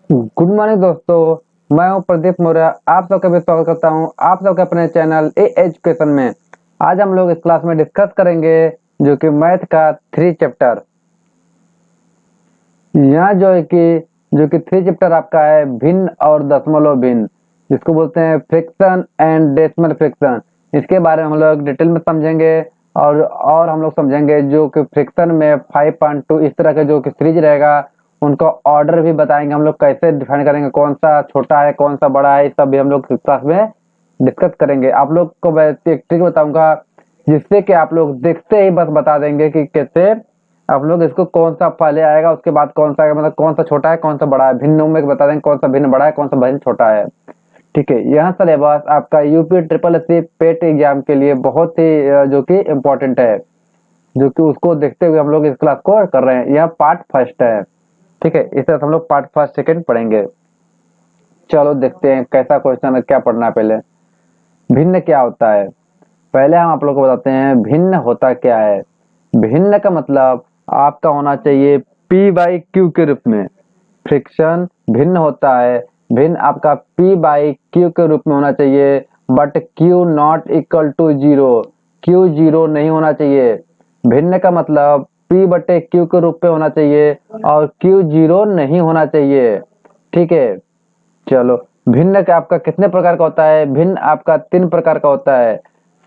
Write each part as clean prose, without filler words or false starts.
Good morning दोस्तों, मैं हूं प्रदीप मौर्य। आप सबका भी स्वागत करता हूं आप सबके अपने चैनल ए एजुकेशन में। आज हम लोग इस क्लास में डिस्कस करेंगे जो कि मैथ का 3 चैप्टर। यहाँ जो कि 3 चैप्टर आपका है भिन्न और दशमलव भिन्न, जिसको बोलते हैं फ्रिक्शन एंड डेसिमल फ्रिक्शन। इसके बारे में हम लोग डिटेल में समझेंगे और हम लोग समझेंगे जो कि फ्रिक्शन में 5.2 इस तरह के जो कि सीरीज रहेगा उनका ऑर्डर भी बताएंगे। हम लोग कैसे डिफाइन करेंगे कौन सा छोटा है कौन सा बड़ा है, ये सब भी हम लोग क्लास में डिस्कस करेंगे। आप लोग को मैं एक ट्रिक बताऊंगा जिससे कि आप लोग देखते ही बस बता देंगे कि कैसे आप लोग इसको कौन सा पहले आएगा उसके बाद कौन सा आएगा, मतलब कौन सा छोटा है कौन सा बड़ा है। भिन्नों में बता देंगे कौन सा भिन्न बड़ा है कौन सा भिन्न छोटा है। ठीक है, यह सिलेबस आपका यूपी ट्रिपल एससी पेट एग्जाम के लिए बहुत ही जो कि इम्पोर्टेंट है, जो कि उसको देखते हुए हम लोग इस क्लास को कर रहे हैं। यह पार्ट फर्स्ट है। ठीक है, इस तरह से हम लोग पार्ट फर्स्ट सेकंड पढ़ेंगे। चलो देखते हैं कैसा क्वेश्चन है, क्या पढ़ना है पहले। भिन्न क्या होता है, पहले हम आप लोग को बताते हैं भिन्न होता क्या है। भिन्न का मतलब आपका होना चाहिए P बाई क्यू के रूप में। फ्रिक्शन भिन्न होता है, भिन्न आपका P बाई क्यू के रूप में होना चाहिए, but Q not equal to zero. Q zero नहीं होना चाहिए। भिन्न का मतलब P बटे क्यू के रूप में होना चाहिए और Q जीरो नहीं होना चाहिए। ठीक है, चलो भिन्न का आपका कितने प्रकार का होता है। भिन्न आपका 3 प्रकार का होता है।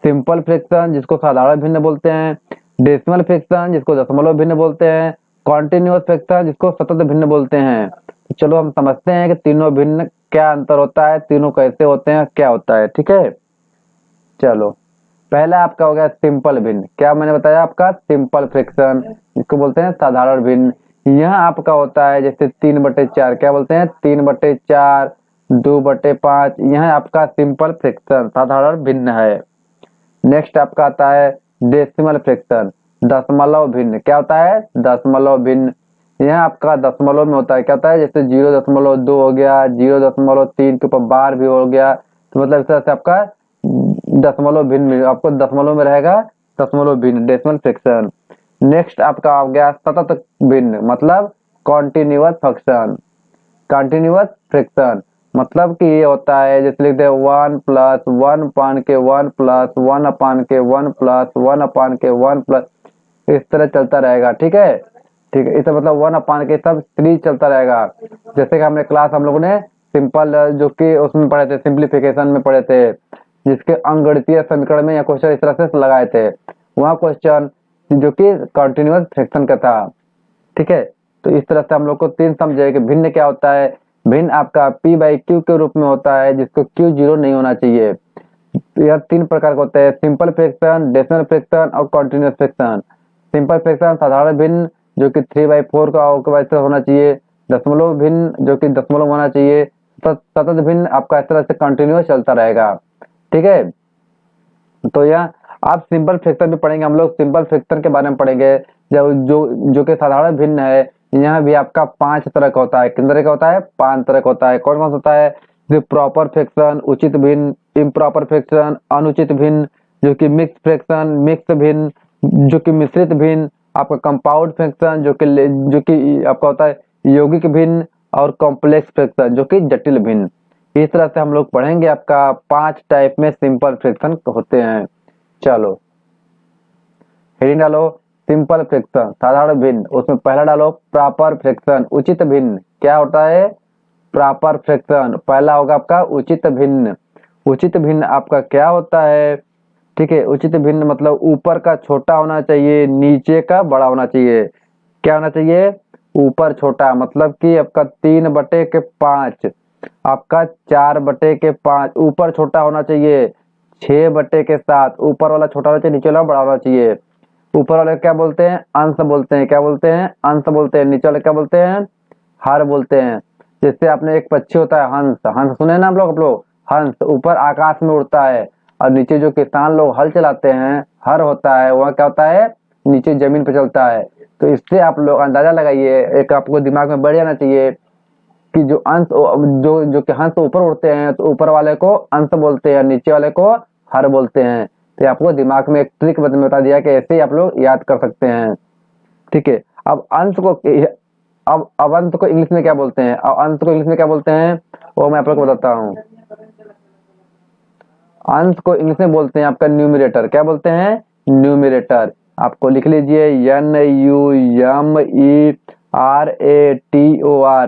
सिंपल फ्रिक्शन जिसको साधारण भिन्न बोलते हैं, डेसिमल फ्रिक्शन जिसको दशमलव भिन्न बोलते हैं, कॉन्टिन्यूअस फ्रिक्शन जिसको सतत भिन्न बोलते हैं। तो चलो हम समझते हैं कि तीनों भिन्न क्या अंतर होता है, तीनों कैसे होते हैं, क्या होता है। ठीक है, चलो पहला आपका हो गया सिंपल भिन्न। क्या मैंने बताया आपका सिंपल फ्रिक्शन जिसको बोलते हैं साधारण भिन्न। यह आपका होता है जैसे 3/4, क्या बोलते हैं 3/4, 2/5। यह आपका सिंपल फ्रिक्शन साधारण भिन्न है। नेक्स्ट आपका आता है डेसिमल फ्रिक्शन दशमलव भिन्न। क्या होता है दशमलव भिन्न। यह आपका दशमलव में होता है। क्या होता है जैसे 0.2 हो गया, 0.3 के ऊपर बार भी हो गया, तो मतलब इस तरह से आपका दशमलव भिन्न आपको दशमलव में रहेगा, दशमलव भिन्न डेसिमल फ्रिक्शन। नेक्स्ट आपका आ गया सतत भिन्न, मतलब कॉन्टिन्यूअस फ्रिक्शन। कंटिन्यूअस फ्रिक्शन मतलब कि ये होता है जैसे लिखते हैं 1+1/1+1/1+1/1 इस तरह चलता रहेगा। ठीक है, ठीक है, इसका मतलब 1/के सब सीरीज चलता रहेगा। जैसे कि हमने क्लास हम लोगों ने सिंपल जो कि उसमें पढ़े थे, सिंप्लीफिकेशन में पढ़े थे, जिसके अंकगणितीय समीकरण में यह क्वेश्चन इस तरह से लगाए थे। वहाँ क्वेश्चन जो कि कंटिन्यूअस फ्रिक्शन का था। ठीक है, तो इस तरह से हम लोग को 3 समझे कि भिन्न क्या होता है। भिन्न आपका P बाई क्यू के रूप में होता है जिसको Q जीरो नहीं होना चाहिए। यह 3 प्रकार के होते हैं, सिंपल फ्रिक्शन, डेसिमल फ्रिक्शन और कंटिन्यूअस फ्रिक्शन। सिंपल फ्रिक्शन साधारण भिन्न जो कि 3/4 का होना चाहिए, दशमलव भिन्न जो कि दशमलव होना चाहिए, सतत भिन्न आपका इस तरह से कंटिन्यूअस चलता रहेगा। ठीक है, तो यह आप सिंपल फ्रिक्शन भी पढ़ेंगे। हम लोग सिंपल फ्रिक्शन के बारे में पढ़ेंगे जब जो कि साधारण भिन्न है। यहाँ भी आपका 5 तरह का होता है। कितने तरह का होता है 5 तरह का होता है। कौन कौन सा होता है जो प्रॉपर फ्रिक्शन, उचित भिन्न, इम्प्रॉपर फ्रिक्शन, अनुचित भिन्न, जो कि मिक्स फ्रिक्शन, मिक्स भिन्न, जो कि मिश्रित भिन्न, आपका कंपाउंड फ्रिक्शन जो कि आपका होता है यौगिक भिन्न, और कॉम्प्लेक्स फ्रिक्शन जो कि जटिल भिन्न। इस तरह से हम लोग पढ़ेंगे। आपका 5 टाइप में सिंपल फ्रिक्शन होते हैं। चलो हेडिंग डालो सिंपल फ्रिक्शन साधारण भिन्न, उसमें पहला डालो प्रॉपर फ्रिक्शन उचित भिन्न। क्या होता है प्रॉपर फ्रिक्शन, पहला होगा आपका उचित भिन्न। उचित भिन्न आपका क्या होता है। ठीक है, उचित भिन्न मतलब ऊपर का छोटा होना चाहिए, नीचे का बड़ा होना चाहिए। क्या होना चाहिए ऊपर छोटा, मतलब कि आपका 3/5, आपका 4/5, ऊपर छोटा होना चाहिए। 6/7, ऊपर वाला छोटा होना चाहिए, नीचे वाला बड़ा होना चाहिए। ऊपर वाले क्या बोलते हैं अंश बोलते हैं। क्या बोलते हैं अंश बोलते हैं। नीचे वाले क्या बोलते हैं हर बोलते हैं। जैसे आपने एक पक्षी होता है हंस, हंस सुने ना आप लोग हंस ऊपर आकाश में उड़ता है, और नीचे जो किसान लोग हल चलाते हैं हर होता है, वह क्या होता है नीचे जमीन पे चलता है। तो इससे आप लोग अंदाजा लगाइए, एक आपको दिमाग में बढ़ जाना चाहिए कि जो अंश जो जो कि हंस ऊपर उड़ते हैं तो ऊपर वाले को अंश बोलते हैं, नीचे वाले को हर बोलते हैं। तो आपको दिमाग में एक ट्रिक बता दिया कि ऐसे ही आप लोग याद कर सकते हैं। ठीक है, अब अब अंत को इंग्लिश में क्या बोलते हैं, अंत को इंग्लिश में क्या बोलते हैं वो मैं आप लोग को बताता हूँ। अंश को इंग्लिश में बोलते हैं आपका न्यूमरेटर। क्या बोलते हैं, न्यूमरेटर। आपको लिख लीजिए NUMERATOR,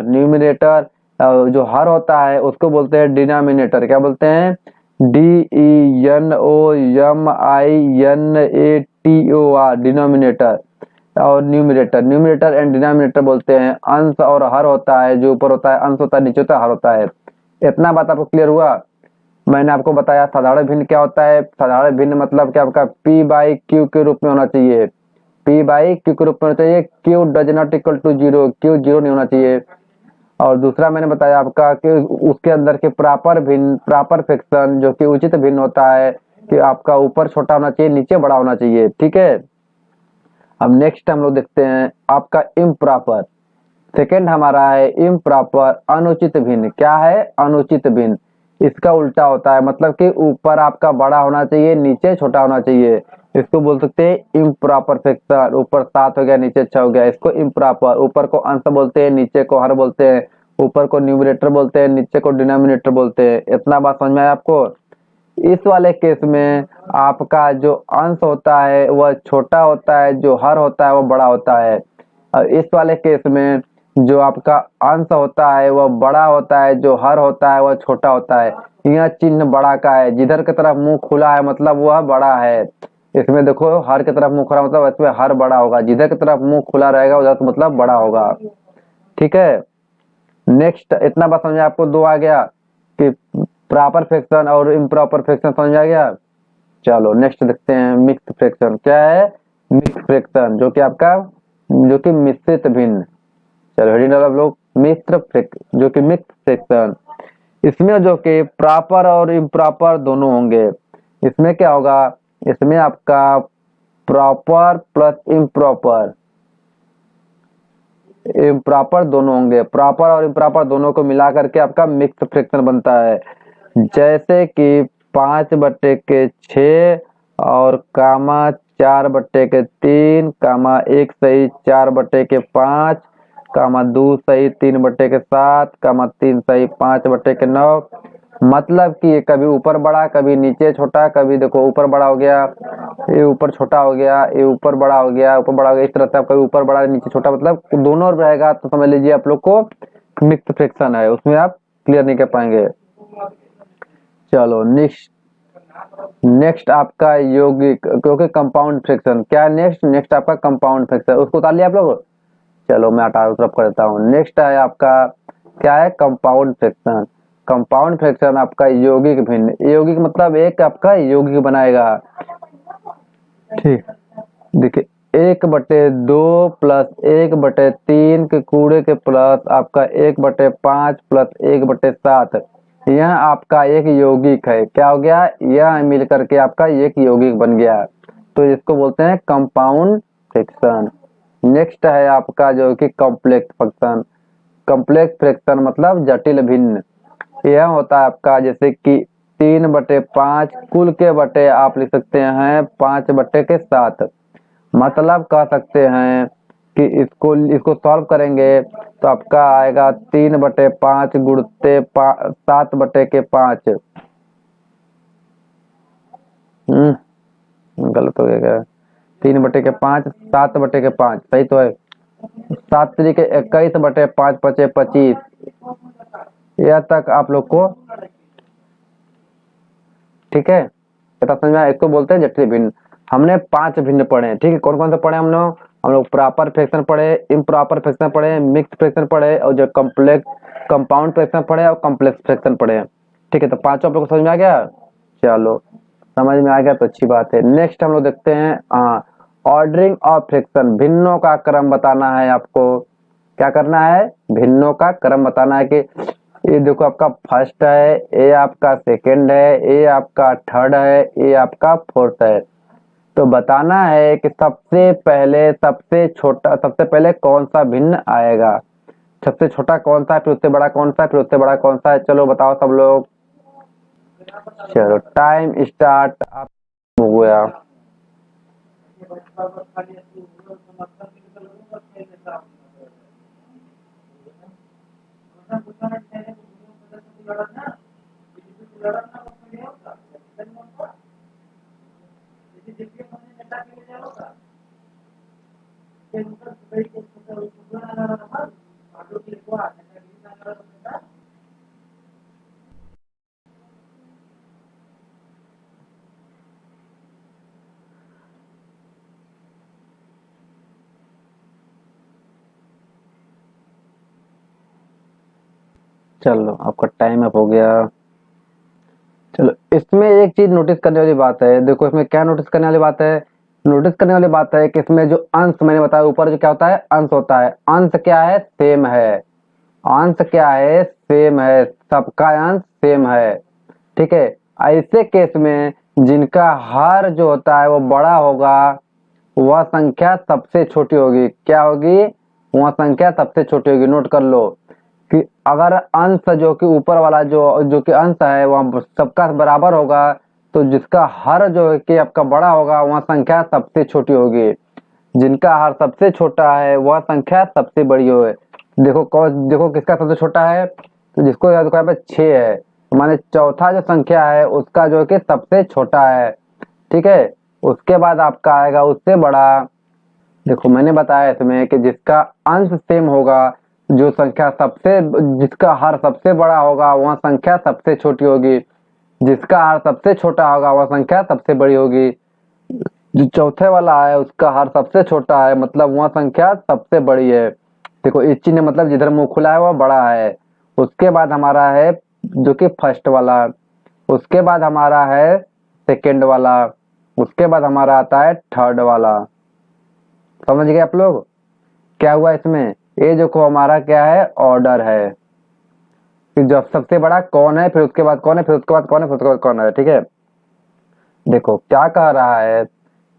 न्यूमरेटर। जो हर होता है उसको बोलते हैं डिनोमिनेटर। क्या बोलते हैं, DENOMINATOR, डिनोमिनेटर और न्यूमरेटर। न्यूमरेटर एंड डिनोमिनेटर बोलते हैं अंश और हर होता है, जो ऊपर होता है अंश होता है, नीचे होता है हर होता है। इतना बात आपको क्लियर हुआ। मैंने आपको बताया साधारण भिन्न क्या होता है। साधारण भिन्न मतलब क्या, आपका P बाई क्यू के रूप में होना चाहिए, P बाई क्यू के रूप में होना चाहिए। Q does not equal to zero, Q zero नहीं होना चाहिए। और दूसरा मैंने बताया आपका कि उसके अंदर के प्रॉपर भिन्न, प्रॉपर फ्रैक्शन जो कि उचित भिन्न होता है कि आपका ऊपर छोटा होना चाहिए नीचे बड़ा होना चाहिए। ठीक है, अब नेक्स्ट हम लोग देखते हैं आपका इम्प्रॉपर। सेकेंड हमारा है इम्प्रॉपर, अनुचित भिन्न। क्या है, अनुचित भिन्न। इसका उल्टा होता है, मतलब कि ऊपर आपका बड़ा होना चाहिए नीचे छोटा होना चाहिए। इसको बोल सकते हैं इम्प्रॉपर फ्रैक्शन। ऊपर 7 हो गया नीचे 6 हो गया, इसको इम्प्रॉपर। ऊपर को अंश बोलते हैं, नीचे को हर बोलते हैं। ऊपर को न्यूमरेटर बोलते हैं, नीचे को डिनोमिनेटर बोलते हैं। इतना बात समझ में आया आपको। इस वाले केस में आपका जो अंश होता है वह छोटा होता है, जो हर होता है वह बड़ा होता है। और इस वाले केस में जो आपका अंश होता है वह बड़ा होता है, जो हर होता है वह छोटा होता है। यह चिन्ह बड़ा का है, जिधर की तरफ मुंह खुला है मतलब वह बड़ा है। इसमें देखो हर की तरफ मुंह खुला मतलब इसमें हर बड़ा होगा, जिधर की तरफ मुंह खुला रहेगा उधर तो मतलब बड़ा होगा। ठीक है, नेक्स्ट इतना बात समझ आपको। दो आ गया कि प्रॉपर फ्रैक्शन और इम्प्रॉपर फ्रैक्शन, समझ आ गया। चलो नेक्स्ट देखते हैं मिक्स फ्रैक्शन। क्या है, मिक्स फ्रैक्शन, जो कि आपका जो कि मिश्रित भिन्न। चलो हेडिंग डालो आप लोग, मिश्र फ्रैक्शन जो कि मिक्स फ्रैक्शन। इसमें जो कि प्रॉपर और इम्प्रॉपर दोनों होंगे। इसमें क्या होगा, इसमें आपका प्रॉपर प्लस इम्प्रॉपर, इम्प्रॉपर दोनों होंगे। प्रॉपर और इम्प्रॉपर दोनों को मिला करके आपका मिक्स फ्रैक्शन बनता है। जैसे कि 5/6 और कामा 4/3 कामा 1 सही 4/5 कामा 2 सही 3/7 कामा 3 सही 5/9। मतलब कि कभी ऊपर बड़ा कभी नीचे छोटा, कभी देखो ऊपर बड़ा हो गया ये ऊपर छोटा हो गया, ये ऊपर बड़ा हो गया ऊपर बड़ा हो गया। इस तरह से आपका ऊपर बड़ा नीचे छोटा मतलब दोनों ओर रहेगा तो समझ लीजिए आप लोग को मिक्स फ्रैक्शन है, उसमें आप क्लियर नहीं कर पाएंगे। चलो नेक्स्ट, नेक्स्ट आपका यौगिक क्योंकि कंपाउंड फ्रैक्शन। क्या नेक्स्ट, नेक्स्ट आपका कंपाउंड फ्रैक्शन, उसको उतार लिया आप लोग। चलो मैं हटा तरफ कर देता हूँ। नेक्स्ट है आपका क्या है, कंपाउंड फ्रैक्शन। कंपाउंड फ्रैक्शन आपका यौगिक भिन्न। यौगिक मतलब एक आपका यौगिक बनाएगा। ठीक, देखिए 1/2 प्लस 1/3 के कूड़े के प्लस आपका 1/5 प्लस 1/7, यह आपका एक यौगिक है। क्या हो गया, यह मिल करके आपका एक यौगिक बन गया, तो इसको बोलते हैं कंपाउंड फ्रैक्शन। नेक्स्ट है आपका जो कि कॉम्प्लेक्स फ्रैक्शन। कॉम्प्लेक्स फ्रैक्शन मतलब जटिल भिन्न। यह होता है आपका जैसे कि 3/5 कुल के बटे आप लिख सकते हैं 5/7। मतलब कह सकते हैं कि इसको सॉल्व करेंगे तो आपका आएगा 3/5 गुणते 7/5। गलत हो गया क्या, 3/5 7/5 सही तो है। 7×21 = 5×5 = 25। यह तक आप लोग को ठीक है, पता समझ में आया। इसको बोलते हैं जटिल भिन्न। हमने 5 भिन्न पढ़े हैं। ठीक है, कौन कौन से पढ़े हम लोग प्रॉपर फ्रैक्शन पढ़े, इम्प्रॉपर फ्रैक्शन पढ़े, मिक्स फ्रैक्शन पढ़े और जो कॉम्प्लेक्स कंपाउंड फ्रैक्शन पढ़े और कॉम्प्लेक्स फ्रैक्शन पढ़े। ठीक है, तो पांचों आप लोग को समझ में आ गया। चलो समझ में आ गया तो अच्छी बात है। नेक्स्ट हम लोग देखते हैं ऑर्डरिंग ऑफ फ्रैक्शन। भिन्नों का क्रम बताना है आपको। क्या करना है, भिन्नों का क्रम बताना है कि ये देखो आपका फर्स्ट है, ये आपका सेकंड है, ये आपका थर्ड है, ये आपका फोर्थ है। तो बताना है कि सबसे पहले सबसे छोटा, सबसे पहले कौन सा भिन्न आएगा, सबसे छोटा कौन सा है, फिर उससे बड़ा कौन सा है, फिर उससे बड़ा कौन सा है। चलो बताओ सब लोग। चलो टाइम स्टार्ट आप हो गया। चलो आपका टाइम अप हो गया। चलो इसमें एक चीज नोटिस करने वाली बात है, देखो इसमें क्या नोटिस करने वाली बात है। नोटिस करने वाली बात है कि इसमें जो अंश मैंने बताया ऊपर जो क्या होता है, अंश होता है। अंश क्या है, सेम है। अंश क्या है, सेम है, सबका अंश सेम है। ठीक है, ऐसे केस में जिनका हर जो होता है वो बड़ा होगा, वह संख्या सबसे छोटी होगी। क्या होगी, वह संख्या सबसे छोटी होगी। नोट कर लो कि अगर अंश जो कि ऊपर वाला जो कि अंश है वह सबका बराबर होगा, तो जिसका हर जो है कि आपका बड़ा होगा वह संख्या सबसे छोटी होगी। जिनका हर सबसे छोटा है वह संख्या सबसे बड़ी हो। देखो देखो किसका सबसे छोटा है, तो जिसको याद रखो यहाँ पे 6 है, माने चौथा जो संख्या है उसका जो है कि सबसे छोटा है। ठीक है, उसके बाद आपका आएगा उससे बड़ा। देखो मैंने बताया इसमें कि जिसका अंश सेम होगा, जो संख्या सबसे जिसका हर सबसे बड़ा होगा वह संख्या सबसे छोटी होगी। जिसका हर सबसे छोटा होगा वह संख्या सबसे बड़ी होगी। जो चौथे वाला है उसका हर सबसे छोटा है, मतलब वह संख्या सबसे बड़ी है। देखो इस चिन्ह मतलब जिधर मुंह खुला है वह बड़ा है। उसके बाद हमारा है जो कि फर्स्ट वाला। उसके बाद हमारा है सेकंड वाला। उसके बाद हमारा आता है थर्ड वाला। समझ गए आप लोग क्या हुआ इसमें। ये जो को हमारा क्या है, ऑर्डर है कि जब सबसे बड़ा कौन है, फिर उसके बाद कौन है, फिर उसके बाद कौन है, फिर उसके बाद कौन है। ठीक है, देखो क्या कह रहा है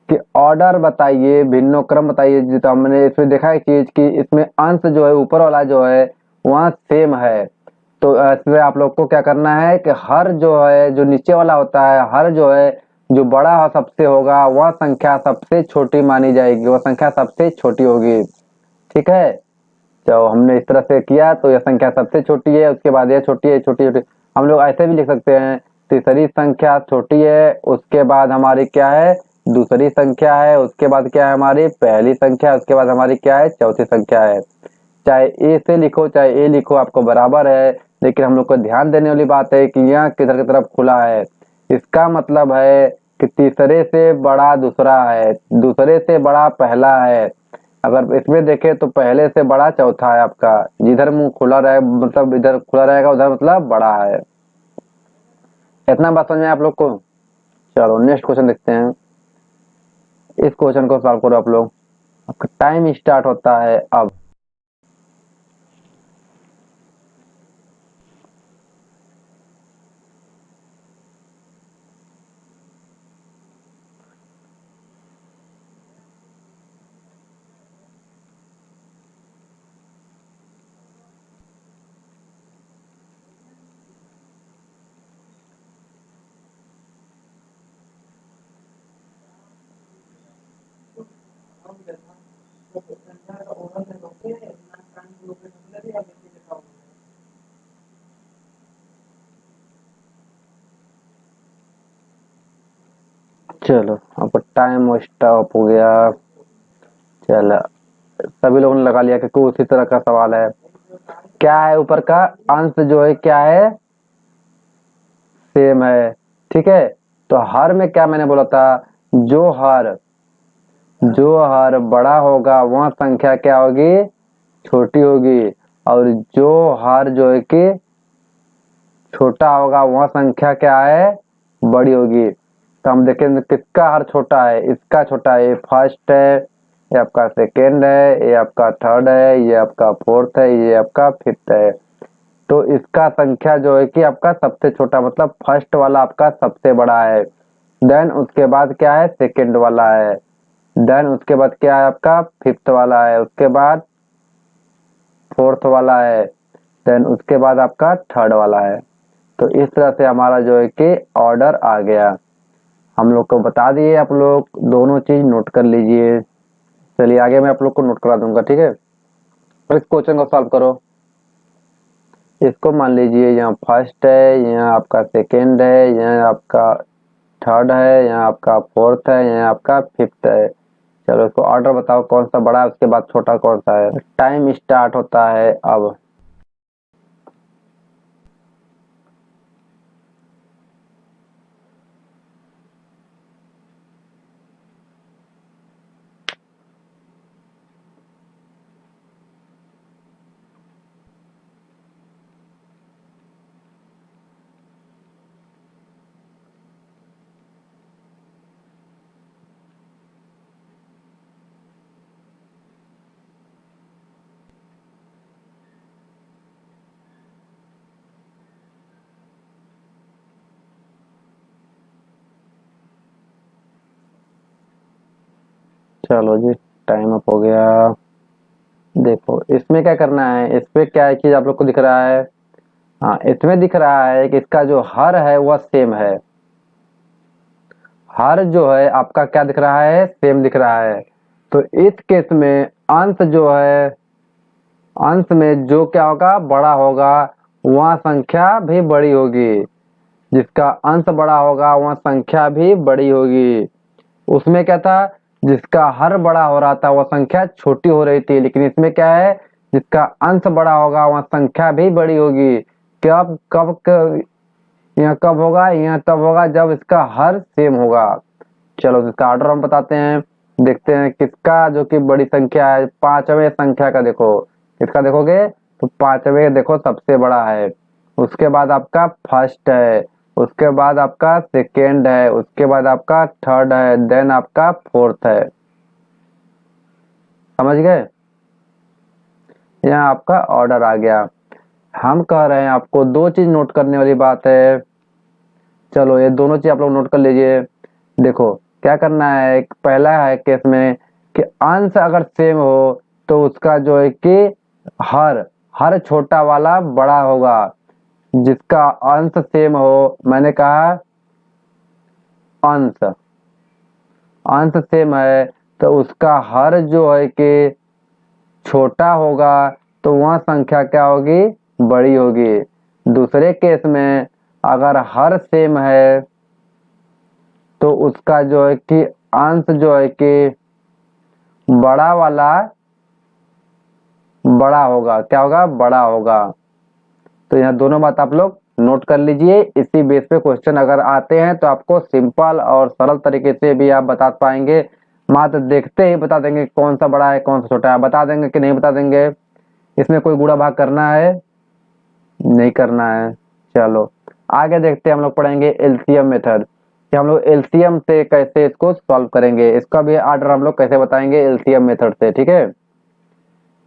कि ऑर्डर बताइए, भिन्नो क्रम बताइए। तो हमने इसमें देखा है चीज कि इसमें अंश जो है ऊपर वाला जो है वह सेम है। तो इसमें आप लोग को क्या करना है कि हर जो है जो नीचे वाला होता है, हर जो है जो बड़ा सबसे होगा वह संख्या सबसे छोटी मानी जाएगी, वह संख्या सबसे छोटी होगी। ठीक है, तो हमने इस तरह से किया तो यह संख्या सबसे छोटी है, उसके बाद यह छोटी है, छोटी छोटी। हम लोग ऐसे भी लिख सकते हैं, तीसरी संख्या छोटी है, उसके बाद हमारी क्या है, दूसरी संख्या है, उसके बाद क्या है हमारी पहली संख्या, उसके बाद हमारी क्या है, चौथी संख्या है। चाहे ए से लिखो चाहे ए लिखो आपको बराबर है, लेकिन हम लोग को ध्यान देने वाली बात है कि यह किधर की तरफ खुला है। इसका मतलब है कि तीसरे से बड़ा दूसरा है, दूसरे से बड़ा पहला है। अगर इसमें देखें तो पहले से बड़ा चौथा है आपका। जिधर मुंह खुला रहे मतलब इधर खुला रहेगा उधर मतलब बड़ा है। इतना बात समझ में आप लोग को। चलो नेक्स्ट क्वेश्चन देखते हैं। इस क्वेश्चन को सॉल्व करो आप लोग। आपका टाइम स्टार्ट होता है अब। चलो आपका टाइम स्टॉप हो गया। चलो सभी लोगों ने लगा लिया कि कोई उसी तरह का सवाल है। क्या है ऊपर का अंश जो है क्या है, सेम है। ठीक है, तो हर में क्या मैंने बोला था, जो हर बड़ा होगा वह संख्या क्या होगी, छोटी होगी। और जो हर जो है कि छोटा होगा वह संख्या क्या है, बड़ी होगी। तो हम देखेंगे किसका हर छोटा है, इसका छोटा है। ये फर्स्ट है, ये आपका सेकेंड है, ये आपका थर्ड है, ये आपका फोर्थ है, ये आपका फिफ्थ है। तो इसका संख्या जो है कि आपका सबसे छोटा मतलब फर्स्ट वाला आपका सबसे बड़ा है। देन उसके बाद क्या है, सेकेंड वाला है। देन उसके बाद क्या है आपका फिफ्थ वाला है। उसके बाद फोर्थ वाला है। देन उसके बाद आपका थर्ड वाला है। तो इस तरह से हमारा जो है कि ऑर्डर आ गया। हम लोग को बता दिए, आप लोग दोनों चीज नोट कर लीजिए। चलिए आगे मैं आप लोग को नोट करा दूंगा। ठीक है, तो इस क्वेश्चन को सॉल्व करो। इसको मान लीजिए यहाँ फर्स्ट है, यहाँ आपका सेकेंड है, यहाँ आपका थर्ड है, यहाँ आपका फोर्थ है, यहाँ आपका फिफ्थ है। चलो इसको ऑर्डर बताओ कौन सा बड़ा है, उसके बाद छोटा कौन सा है। टाइम स्टार्ट होता है अब। चलो जी, टाइम अप हो गया। देखो इसमें क्या करना है, इस पे क्या चीज आप लोग को दिख रहा है। हाँ, इसमें दिख रहा है कि इसका जो हर है वह सेम है। हर जो है आपका क्या दिख रहा है, सेम दिख रहा है। तो इस केस में अंश जो है, अंश में जो क्या होगा, बड़ा होगा, वह संख्या भी बड़ी होगी। जिसका अंश बड़ा होगा वह संख्या भी बड़ी होगी। उसमें क्या था, जिसका हर बड़ा हो रहा था वह संख्या छोटी हो रही थी, लेकिन इसमें क्या है, जिसका अंश बड़ा होगा वह संख्या भी बड़ी होगी। कब कब यह कब होगा, यह तब होगा जब इसका हर सेम होगा। चलो इसका ऑर्डर हम बताते हैं। देखते हैं किसका जो कि बड़ी संख्या है, पांचवें संख्या का देखो। किसका देखोगे तो पांचवें देखो सबसे बड़ा है। उसके बाद आपका फर्स्ट है, उसके बाद आपका सेकेंड है, उसके बाद आपका थर्ड है, देन आपका फोर्थ है। समझ गए, यहाँ आपका ऑर्डर आ गया। हम कह रहे हैं आपको दो चीज नोट करने वाली बात है। चलो ये दोनों चीज आप लोग नोट कर लीजिए। देखो क्या करना है, एक पहला है केस में कि अंश अगर सेम हो तो उसका जो है कि हर हर छोटा वाला बड़ा होगा। जिसका अंश सेम हो, मैंने कहा अंश अंश सेम है तो उसका हर जो है कि छोटा होगा, तो वह संख्या क्या होगी, बड़ी होगी। दूसरे केस में अगर हर सेम है तो उसका जो है कि अंश जो है कि बड़ा वाला बड़ा होगा। क्या होगा, बड़ा होगा। तो यह दोनों बात आप लोग नोट कर लीजिए। इसी बेस पे क्वेश्चन अगर आते हैं तो आपको सिंपल और सरल तरीके से भी आप बता पाएंगे। मात्र देखते ही बता देंगे कौन सा बड़ा है कौन सा छोटा है, बता देंगे कि नहीं बता देंगे। इसमें कोई गुणा भाग करना है, नहीं करना है। चलो आगे देखते हैं, हम लोग पढ़ेंगे एलसीएम मेथड कि हम लोग एलसीएम से कैसे इसको सॉल्व करेंगे। इसका भी ऑर्डर हम लोग कैसे बताएंगे एलसीएम मेथड से। ठीक है,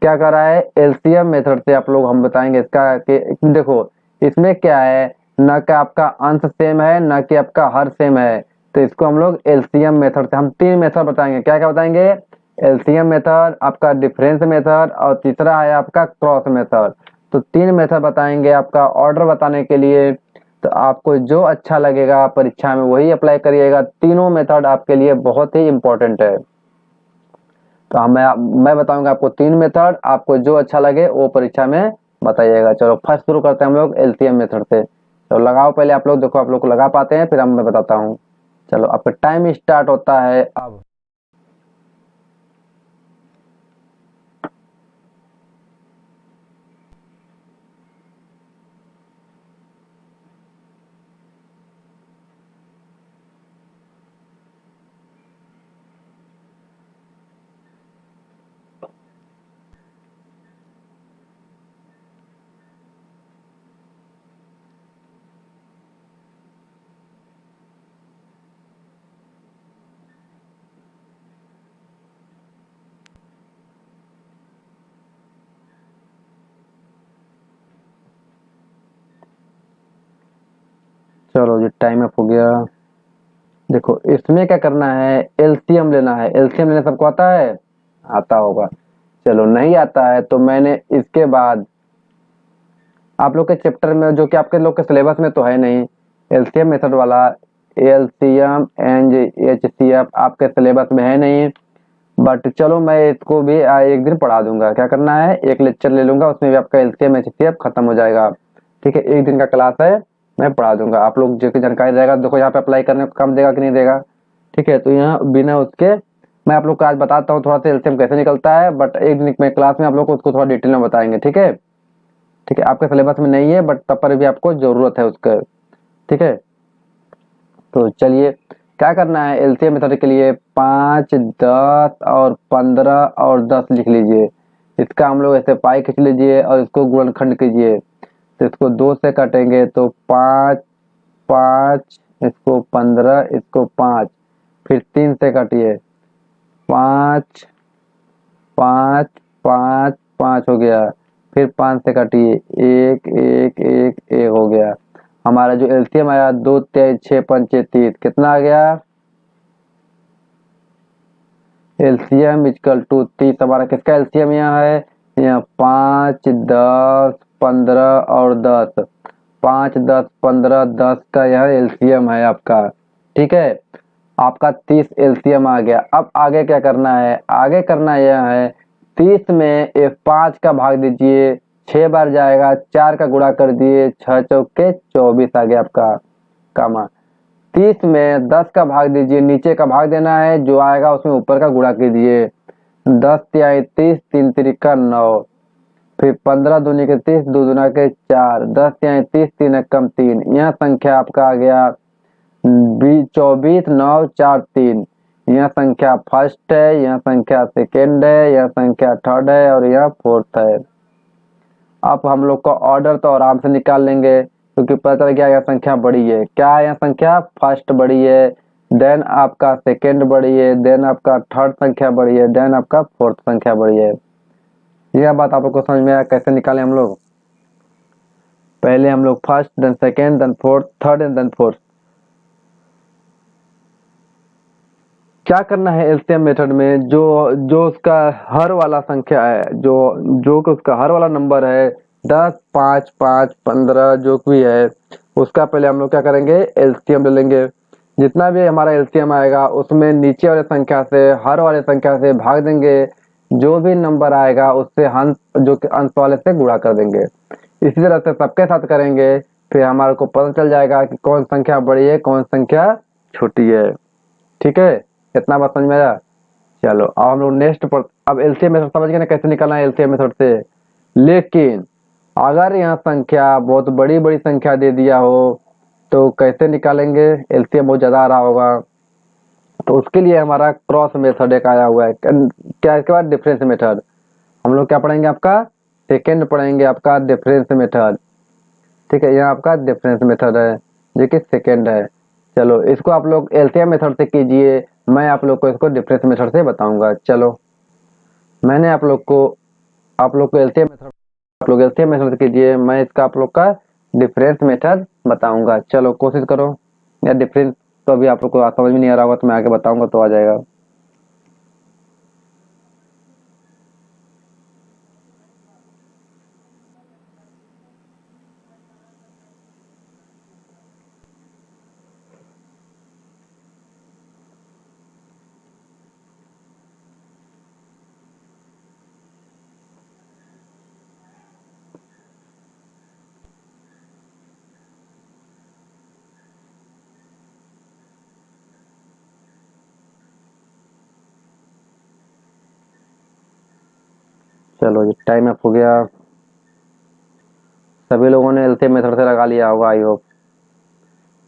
क्या कर रहा है, एलसीएम मेथड से आप लोग हम बताएंगे इसका कि देखो इसमें क्या है, न कि आपका अंश सेम है न कि आपका हर सेम है। तो इसको हम लोग एलसीएम मेथड से हम तीन मेथड बताएंगे। क्या क्या बताएंगे, एलसीएम मेथड, आपका डिफरेंस मेथड, और तीसरा है आपका क्रॉस मेथड। तो तीन मेथड बताएंगे आपका ऑर्डर बताने के लिए। तो आपको जो अच्छा लगेगा परीक्षा में वही अप्लाई करिएगा। तीनों मेथड आपके लिए बहुत ही इंपॉर्टेंट है। तो मैं बताऊंगा आपको तीन मेथड, आपको जो अच्छा लगे वो परीक्षा में बताइएगा। चलो फर्स्ट शुरू करते हैं हम लोग एलसीएम मेथड से। तो लगाओ पहले आप लोग, देखो आप लोग को लगा पाते हैं फिर मैं बताता हूँ। चलो आपका टाइम स्टार्ट होता है अब। चलो जी टाइम अप हो गया। देखो इसमें क्या करना है, एलसीएम लेना है। एलसीएम लेना सबको आता है, आता होगा। चलो नहीं आता है तो मैंने इसके बाद आप लोग के चैप्टर में जो कि आपके लोग के सिलेबस में तो है नहीं एलसीएम मेथड वाला, एलसीएम एंड एचसीएफ आपके सिलेबस में है नहीं। बट चलो मैं इसको भी एक दिन पढ़ा दूंगा। क्या करना है, एक लेक्चर ले लूंगा, उसमें भी आपका एलसीएम एचसीएफ खत्म हो जाएगा। ठीक है, एक दिन का क्लास है, मैं पढ़ा दूंगा, आप लोग जो कि जानकारी रहेगा देखो यहाँ पे अप्लाई करने को कम देगा कि नहीं देगा। ठीक है, तो यहाँ बिना उसके मैं आप लोग को आज बताता हूँ थोड़ा सा एलसीएम कैसे निकलता है, बट एक दिन में क्लास में आप लोग को उसको थोड़ा डिटेल में बताएंगे। ठीक है, ठीक है, आपके सिलेबस में नहीं है बट तब पर भी आपको जरूरत है उसका। ठीक है, तो चलिए क्या करना है, एलसीएम मेथड के लिए 5, 10 और 15 और 10 लिख लीजिए। इसका हम लोग ऐसे पाई खींच लीजिए और इसको गुणनखंड कीजिए। तो इसको 2 से काटेंगे तो 5, 5, इसको 15, इसको 5, फिर 3 से काटिए, 5, 5, 5, 5 हो गया, फिर 5 से काटिए, 1, 1, 1, 1 हो गया। हमारा जो एलसीएम आया 2, 3, 6, 5, 30 कितना आ गया, एलसीएम इक्वल टू 30। हमारा किसका एलसीएम यहाँ है, यहाँ 5, 10, 15 और 10, 5, 10, 15, 10 का यह एलसीएम है आपका। ठीक है, आपका 30 एलसीएम आ गया। अब आगे क्या करना है, आगे करना यह है 30 में 5 का भाग दीजिए, 6 बार जाएगा, 4 का गुणा कर दिए, 6 चौके 24 आ गया आपका कामा। 30 में 10 का भाग दीजिए, नीचे का भाग देना है, जो आएगा उसमें ऊपर का गुणा कीजिए, 10 तिहाई 30, 3 तिरिका 9, फिर 15 दूनी के 30, 2 दूना के 4, 10 तिहाई 30, 3 एकम 3। यह संख्या आपका आ गया 24, 9, 4, 3। यह संख्या फर्स्ट है, यह संख्या सेकेंड है, यह संख्या थर्ड है और यह फोर्थ है। अब हम लोग का ऑर्डर तो आराम से निकाल लेंगे क्योंकि पता चल गया यह संख्या बड़ी है। क्या है, यह संख्या फर्स्ट बड़ी है, देन आपका सेकेंड बड़ी है, देन आपका थर्ड संख्या बड़ी है, देन आपका फोर्थ संख्या बड़ी है। यह बात आप लोग को समझ में आया कैसे निकालें हम लोग, पहले हम लोग first, then second, then fourth, third and then fourth. क्या करना है एलसीएम मेथड में, जो जो उसका हर वाला संख्या है, जो जो कि उसका हर वाला नंबर है 10, 5, 5, 15 जो भी है, उसका पहले हम लोग क्या करेंगे, एलसीएम ले लेंगे। जितना भी हमारा एलसीएम आएगा उसमें नीचे वाले संख्या से हर वाले संख्या से भाग देंगे, जो भी नंबर आएगा उससे अंश जो कि अंश वाले से गुणा कर देंगे। इसी तरह से सबके साथ करेंगे, फिर हमारे को पता चल जाएगा कि कौन संख्या बड़ी है कौन संख्या छोटी है। ठीक है, कितना बात समझ में आया। चलो अब हम लोग नेक्स्ट पर, अब एलसीएम मेथड समझ गए ना कैसे निकालना है एलसीएम मेथड से। लेकिन अगर यहाँ संख्या बहुत बड़ी बड़ी संख्या दे दिया हो तो कैसे निकालेंगे, एलसीएम बहुत ज्यादा आ रहा होगा, तो उसके लिए हमारा क्रॉस मेथड एक आया हुआ है। क्या इसके बाद डिफरेंस मेथड, हम लोग क्या पढ़ेंगे, आपका सेकेंड पढ़ेंगे, आपका डिफरेंस मेथड। ठीक है, यहाँ आपका डिफरेंस मेथड है जो कि सेकेंड है। चलो इसको आप लोग एलसीएम मेथड से कीजिए, मैं आप लोग को इसको डिफरेंस मेथड से बताऊंगा। चलो मैंने आप लोग को एलसीएम मेथड, आप लोग एलसीएम मेथड से कीजिए, मैं इसका आप लोग का डिफरेंस मेथड बताऊंगा। चलो कोशिश करो, या डिफरेंस तो अभी आप लोग को समझ में नहीं आ रहा होगा तो मैं आगे बताऊंगा तो आ जाएगा। चलो ये टाइम अप हो गया, सभी लोगों ने एलसीएम मेथड से लगा लिया होगा आई होप।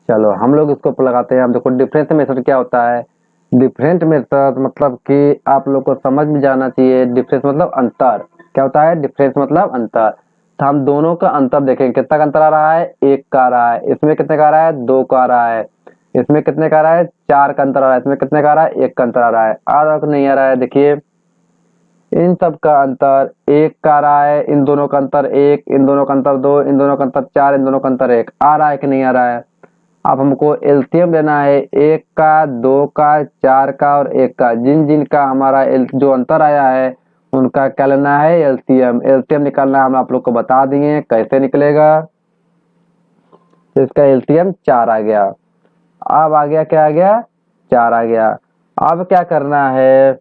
चलो हम लोग इसको लगाते हैं। हम देखो डिफरेंस मेथड क्या होता है, डिफरेंट मेथड मतलब कि आप लोग को समझ में जाना चाहिए, डिफरेंस मतलब अंतर। क्या होता है डिफरेंस मतलब अंतर, तो हम दोनों का अंतर देखेंगे, कितना का अंतर आ रहा है, 1 का आ रहा है, इसमें कितने का आ रहा है, 2 का आ रहा है, इसमें कितने का आ रहा है, 4 का अंतर आ रहा है, इसमें कितने का आ रहा है, 1 का अंतर आ रहा है। आ रहा है कि नहीं आ रहा है, देखिए इन सब का अंतर 1 का आ रहा है, इन दोनों का अंतर 1, इन दोनों का अंतर 2, इन दोनों का अंतर 4, इन दोनों का अंतर 1 आ रहा है कि नहीं आ रहा है। अब हमको एलसीएम लेना है 1 का, 2 का, 4 का और 1 का, जिन जिन का हमारा जो अंतर आया है उनका क्या लेना है, एलसीएम। एलसीएम निकालना हम आप लोग को बता दिए कैसे निकलेगा। तो इसका एलसीएम 4 आ गया। अब आ गया, क्या आ गया, 4 आ गया। अब क्या करना है,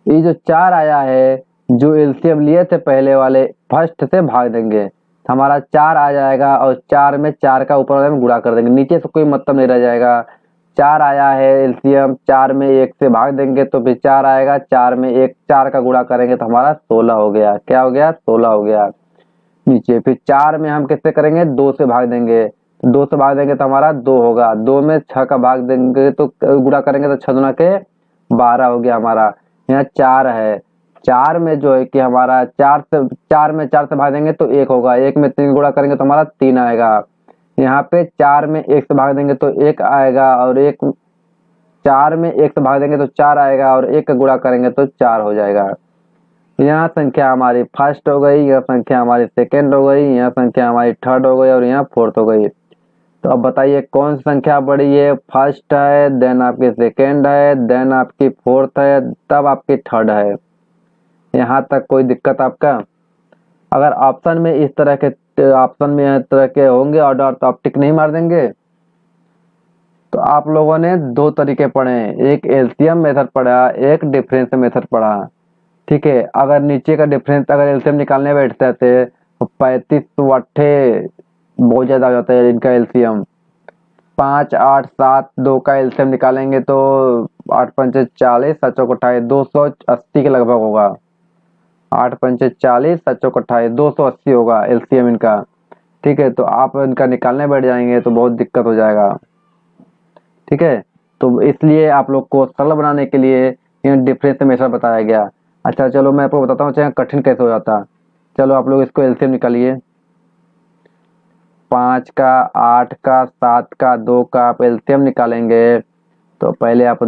ये जो 4 आया है, जो एलसीएम लिए थे पहले वाले फर्स्ट से भाग देंगे। तो हमारा 4 आ जाएगा और 4 में 4 का ऊपर वाले में गुणा कर देंगे, नीचे से कोई मतलब नहीं रह जाएगा। 4 आया है एलसीएम, 4 में 1 से भाग देंगे तो फिर 4 आएगा, 4 में 1 4 का गुणा करेंगे तो हमारा 16 हो गया। क्या हो गया? 16 हो गया। नीचे फिर 4 में हम किससे करेंगे? 2 से भाग देंगे, 2 से भाग देंगे तो हमारा 2 होगा। 2 में 6 का भाग देंगे तो गुणा करेंगे तो 6 दूना के 12 हो गया हमारा। यहाँ 4 है, 4 में जो है कि हमारा 4 में 4 से भाग देंगे तो 1 होगा, 1 में 3 गुणा करेंगे तो हमारा 3 आएगा। यहाँ पे 4 में 1 से भाग देंगे तो 1 आएगा और 4 में 1 से भाग देंगे तो 4 आएगा और 1 का गुणा करेंगे तो 4 हो जाएगा। यहाँ संख्या हमारी फर्स्ट हो गई, यह संख्या हमारी सेकेंड हो गई, यह संख्या हमारी थर्ड हो गई और यहाँ फोर्थ हो गई। तो अब बताइए कौन सी संख्या बड़ी है? फर्स्ट है, देन आपकी सेकेंड है, देन आपकी फोर्थ है, तब आपकी थर्ड है। यहाँ तक कोई दिक्कत आपका? अगर ऑप्शन में इस तरह के होंगे ऑर्डर तो आप टिक नहीं मार देंगे। तो आप लोगों ने दो तरीके पढ़े, एक एलसीएम मेथड पढ़ा, एक डिफरेंस मेथड पढ़ा। ठीक है, अगर नीचे का डिफरेंस अगर एलसीएम निकालने बैठते थे तो 35 तो अट्ठे बहुत ज्यादा हो जाता है इनका एलसीएम। 5 8 7 2 का एलसीएम निकालेंगे तो 8 पंचे 40, 7 चौक 28, 280 के लगभग होगा। 8 पंचे 40, 7 चौक 28, 280 होगा एलसीएम इनका। ठीक है, तो आप इनका निकालने बैठ जाएंगे तो बहुत दिक्कत हो जाएगा। ठीक है, तो इसलिए आप लोग को सरल बनाने के लिए डिफरेंस मेथड बताया गया। अच्छा चलो मैं आपको बताता हूँ चाहे कठिन कैसे हो जाता। चलो आप लोग इसको एलसीएम निकालिए। 5 का, 8 का, 7 का, 2 का आप एलसीएम निकालेंगे तो पहले आप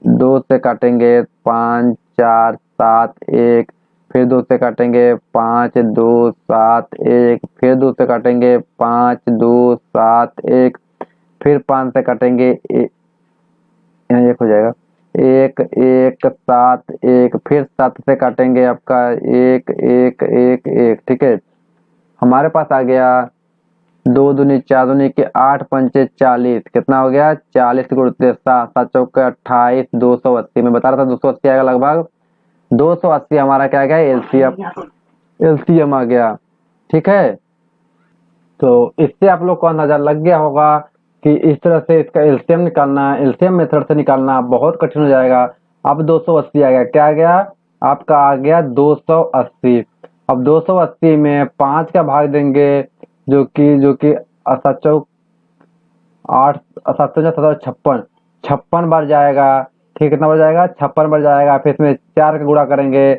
2 से काटेंगे 5 4 7 1, फिर 2 से काटेंगे 5 2 7 1, फिर 2 से काटेंगे 5 2 7 1, फिर 5 से काटेंगे यहाँ 1 हो जाएगा, 1 1 7 1, फिर 7 से काटेंगे आपका 1 1 1 1। ठीक है, हमारे पास आ गया 2 दूनी 4 दूनी के 8 पंचे 40, कितना हो गया? 40 गुणित 7, 7 चौके 28, 280। मैं बता रहा था 280 आएगा लगभग। 280 हमारा क्या आ गया? एलसीएम आ गया। ठीक है, तो इससे आप लोग को अंदाजा लग गया होगा कि इस तरह से इसका एलसीएम निकालना, एलसीएम मेथड से निकालना बहुत कठिन हो जाएगा। अब 280 आ गया, क्या आ गया? आपका आ गया 280। अब 280 में 5 का भाग देंगे जो कि 8 56, 56 बार जाएगा। ठीक, कितना बार जाएगा? 56 बार जाएगा। फिर इसमें 4 का गुणा करेंगे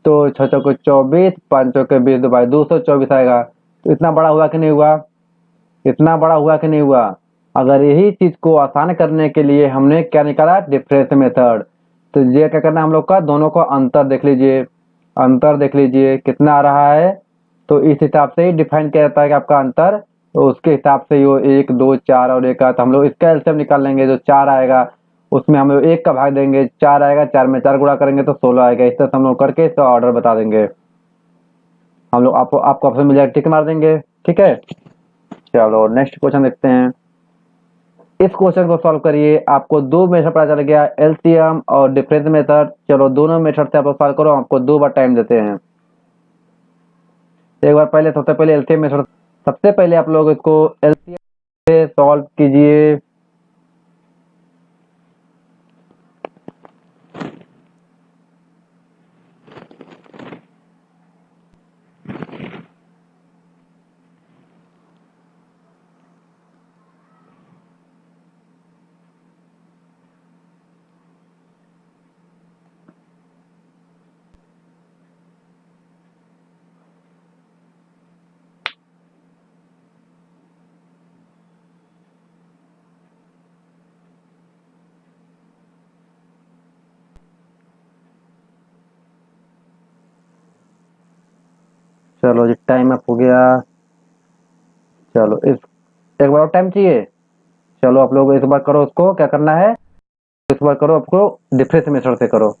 तो 6 चौके 24, 5 चौके 20, 2 बाई 224 आएगा। तो इतना बड़ा हुआ कि नहीं हुआ? इतना बड़ा हुआ कि नहीं हुआ? अगर यही चीज को आसान करने के लिए हमने क्या निकाला? Difference method. तो ये क्या करना है हम लोग का? दोनों का अंतर देख लीजिए, अंतर देख लीजिए कितना आ रहा है। तो इस हिसाब से ही डिफाइन किया जाता है कि आपका अंतर, तो उसके हिसाब से यो 1 2 4 और 1 का, तो हम लोग इसका एलसीएम निकाल लेंगे। जो 4 आएगा उसमें हम लोग 1 का भाग देंगे, 4 आएगा, 4 में 4 गुणा करेंगे तो 16 आएगा। इस तरह से हम लोग करके इसका ऑर्डर बता देंगे। हम लोग आपको ऑप्शन मिल जाएगा, टिक मार देंगे। ठीक है, चलो नेक्स्ट क्वेश्चन देखते हैं। इस क्वेश्चन को सॉल्व करिए। आपको दो मेथड पता चल गया, एलसीएम और डिफरेंस मेथड। चलो दोनों मेथड से आप सॉल्व करो, आपको 2 बार टाइम देते हैं। एक बार पहले सबसे पहले एलसीएम मेथड, सबसे पहले आप लोग इसको एलसीएम से सॉल्व कीजिए। चलो जी टाइम अप हो गया। चलो इस एक बार और टाइम चाहिए। चलो आप लोग इस बार करो, उसको क्या करना है इस बार करो, आपको डिफरेंस मेथड से करो।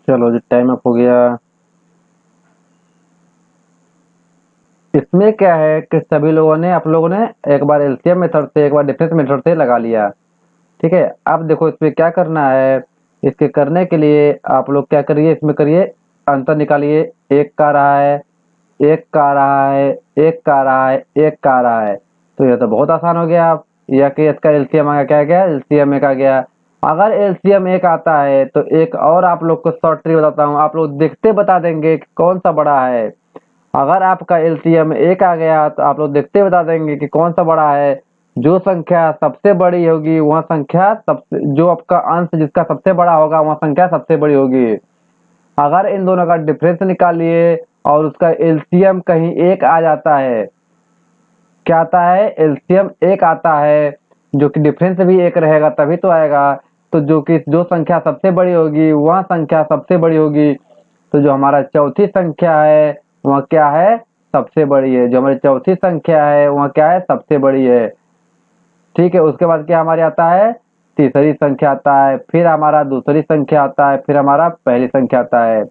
चलो जी टाइम अप हो गया। इसमें क्या है कि सभी लोगों ने आप लोगों ने एक बार एलसीएम मेथड से एक बार डिफरेंस मेथड से लगा लिया। ठीक है, अब देखो इसमें क्या करना है। इसके करने के लिए आप लोग क्या करिए, इसमें करिए अंतर निकालिए। एक का रहा है, एक का रहा है, एक का रहा है, एक का रहा है। तो ये तो बहुत आसान हो गया। आप यह कि इसका एलसीएम आ क्या गया, एलसीएम एक आ गया। अगर एलसीएम एक आता है तो एक और आप लोग को शॉर्ट ट्रिक बताता हूँ, आप लोग देखते बता देंगे कि कौन सा बड़ा है। अगर आपका एलसीएम एक आ गया तो आप लोग देखते बता देंगे कि कौन सा बड़ा है। जो संख्या सबसे बड़ी होगी वह संख्या सबसे, जो आपका अंश जिसका सबसे बड़ा होगा वह संख्या सबसे बड़ी होगी। अगर इन दोनों का डिफरेंस निकालिए और उसका एलसीएम कहीं एक आ जाता है, क्या आता है, एलसीएम एक आता है, जो कि डिफरेंस भी एक रहेगा तभी तो आएगा। तो जो संख्या सबसे बड़ी होगी वह संख्या सबसे बड़ी होगी। तो जो हमारा चौथी संख्या है वह क्या है, सबसे बड़ी है। जो हमारी चौथी संख्या है वह क्या है, सबसे बड़ी है। ठीक है, उसके बाद क्या हमारे आता है, तीसरी संख्या आता है, फिर हमारा दूसरी संख्या आता है, फिर हमारा पहली संख्या आता है।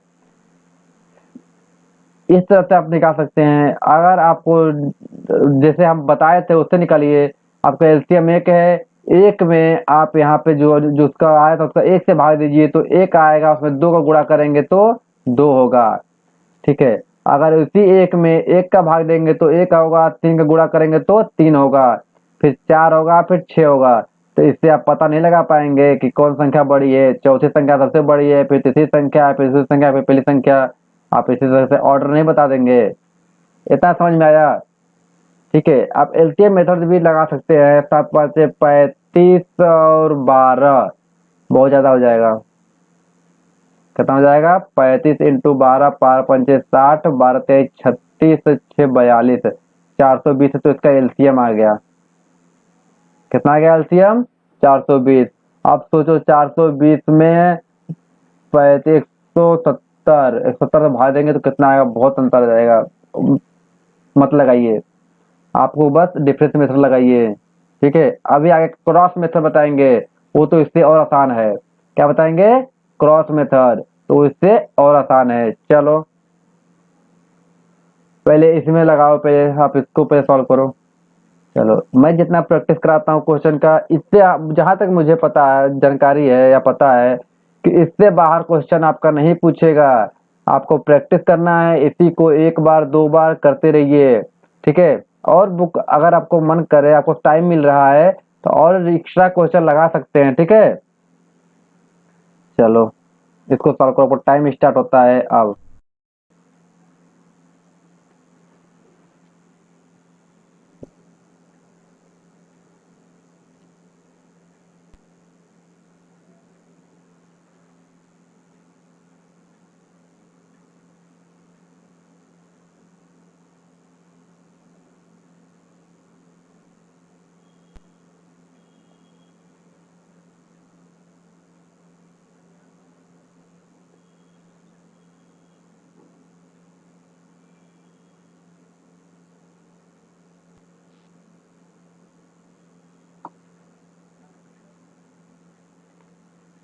इस तरह से आप निकाल सकते हैं। अगर आपको जैसे हम बताए थे उससे निकालिए। आपका एलसीएम एक है, एक में आप यहाँ पे जो जो उसका आया था उसका एक से भाग दीजिए तो एक आएगा, उसमें दो का गुणा करेंगे तो दो होगा। ठीक है, अगर उसी एक में एक का भाग देंगे तो एक होगा, तीन का गुणा करेंगे तो तीन होगा, फिर चार होगा, फिर छह होगा। तो इससे आप पता नहीं लगा पाएंगे कि कौन संख्या बड़ी है। चौथी संख्या सबसे बड़ी है, फिर तीसरी संख्या है, फिर दूसरी संख्या, फिर पहली संख्या। आप इसी तरह से ऑर्डर नहीं बता देंगे। इतना समझ में आया। ठीक है, आप एलसीएम मेथड भी लगा सकते हैं। सात पाँच 35 और 12 बहुत ज्यादा हो जाएगा। कितना हो जाएगा, 35 × 12 पार पंचे 60, 12 तेईस 36, 6 42, 420। तो इसका एलसीएम आ गया, कितना आ गया एलसीएम, 420। अब सोचो 420 में 170, 170 भाग देंगे तो कितना आएगा, बहुत अंतर आ जाएगा। मत लगाइए, आपको बस डिफरेंस मेथड लगाइए। ठीक है, अभी आगे क्रॉस मेथड बताएंगे, वो तो इससे और आसान है। क्या बताएंगे, क्रॉस मेथड, तो इससे और आसान है। चलो पहले इसमें लगाओ, पहले आप इसको पहले सॉल्व करो। चलो मैं जितना प्रैक्टिस कराता हूँ क्वेश्चन का, इससे जहां तक मुझे पता है, जानकारी है या पता है कि इससे बाहर क्वेश्चन आपका नहीं पूछेगा। आपको प्रैक्टिस करना है, इसी को एक बार दो बार करते रहिए। ठीक है, और बुक अगर आपको मन करे, आपको टाइम मिल रहा है तो और एक्स्ट्रा क्वेश्चन लगा सकते हैं। ठीक है, चलो इसको सॉल्व करो, टाइम स्टार्ट होता है अब।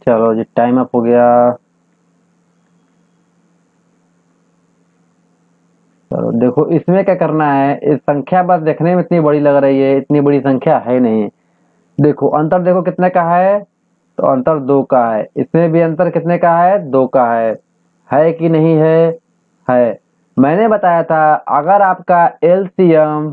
चलो जी टाइम अप हो गया। चलो देखो इसमें क्या करना है, इस संख्या बस देखने में इतनी बड़ी लग रही है, इतनी बड़ी संख्या है नहीं। देखो अंतर देखो कितने का है, तो अंतर दो का है। इसमें भी अंतर कितने का है, दो का है कि नहीं है, है। मैंने बताया था अगर आपका एलसीएम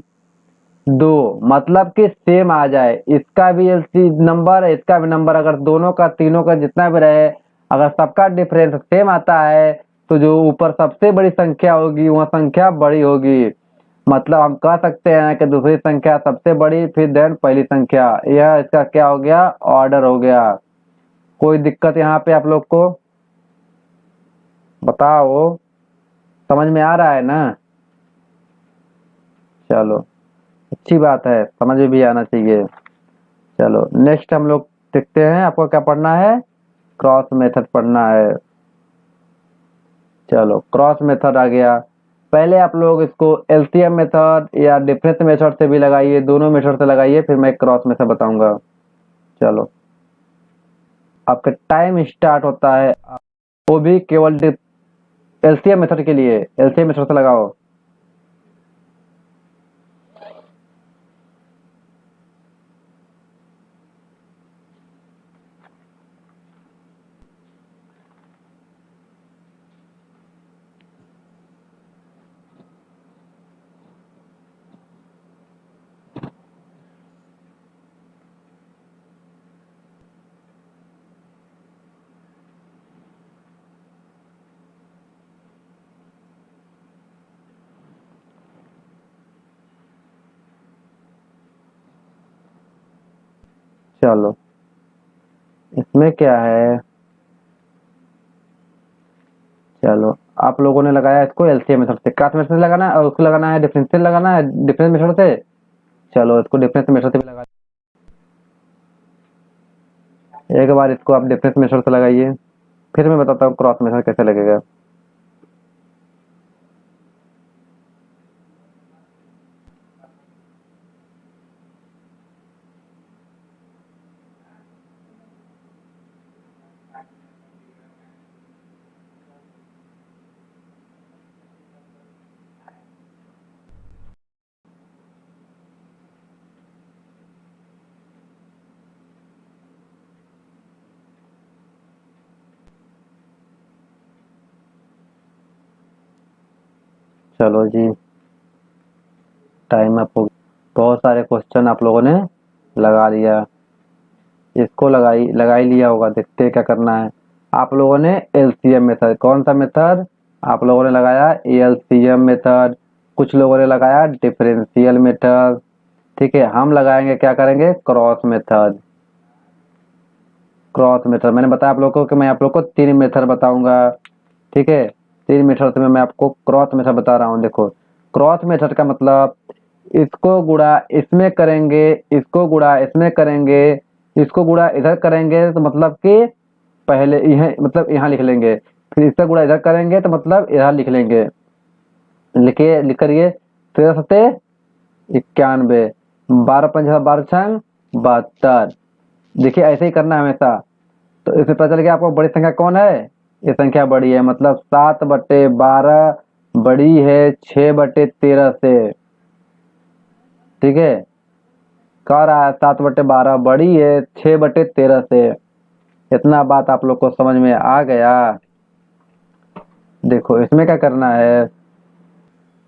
दो मतलब कि सेम आ जाए, इसका भी एलसी नंबर इसका भी नंबर, अगर दोनों का तीनों का जितना भी रहे, अगर सबका डिफरेंस सेम आता है तो जो ऊपर सबसे बड़ी संख्या होगी वह संख्या बड़ी होगी। मतलब हम कह सकते हैं कि दूसरी संख्या सबसे बड़ी, फिर देन पहली संख्या। यह इसका क्या हो गया, ऑर्डर हो गया। कोई दिक्कत यहाँ पे आप लोग को, बताओ, समझ में आ रहा है ना। चलो अच्छी बात है, समझ में भी आना चाहिए। चलो नेक्स्ट हम लोग देखते हैं, आपको क्या पढ़ना है, क्रॉस मेथड पढ़ना है। चलो क्रॉस मेथड आ गया। पहले आप लोग इसको एलसीएम मेथड या डिफरेंस मेथड से भी लगाइए, दोनों मेथड से लगाइए, फिर मैं क्रॉस मेथड बताऊंगा। चलो आपका टाइम स्टार्ट होता है। वो भी केवल एलसीएम मेथड के लिए, एलसीएम मेथड से लगाओ। चलो इसमें क्या है, चलो आप लोगों ने लगाया इसको एलसीएम मेथड से, क्रॉस मेथड से लगाना है और उसको लगाना है डिफरेंशियल लगाना है डिफरेंस मेथड से। चलो इसको डिफरेंस मेथड से भी लगा, एक बार इसको आप डिफरेंस मेथड से लगाइए, फिर मैं बताता हूँ क्रॉस मेथड कैसे लगेगा। चलो जी, टाइम अप हो, बहुत सारे क्वेश्चन आप लोगों ने लगा लिया, इसको लगा ही लिया होगा, देखते हैं क्या करना है। आप लोगों ने एलसीएम मेथड, कौन सा मेथड आप लोगों ने लगाया, एलसीएम मेथड, कुछ लोगों ने लगाया डिफरेंशियल मेथड, ठीक है। हम लगाएंगे, क्या करेंगे, क्रॉस मेथड। क्रॉस मेथड मैंने बताया आप लोगों को कि मैं आप लोगों को 3 मेथड बताऊंगा, ठीक है। 3 मेथड में मैं आपको क्रॉस मेथड बता रहा हूँ। देखो क्रॉस मेथड का मतलब, इसको गुणा इसमें करेंगे, इसको गुणा इसमें करेंगे, इसको गुणा इधर करेंगे, तो मतलब कि पहले यह मतलब यहाँ लिख लेंगे, फिर इसका गुणा इधर करेंगे तो मतलब इधर लिख लेंगे, लिखिए, लिख करिए। 13×91, 12×5 = 12×6 = 72। देखिए ऐसे ही करना है हमेशा। तो इसमें पता चल गया आपको बड़ी संख्या कौन है, ये संख्या बड़ी है, मतलब 7/12 बड़ी है 6/13 से, ठीक है। कह रहा है 7/12 बड़ी है 6/13 से। इतना बात आप लोग को समझ में आ गया। देखो इसमें क्या करना है,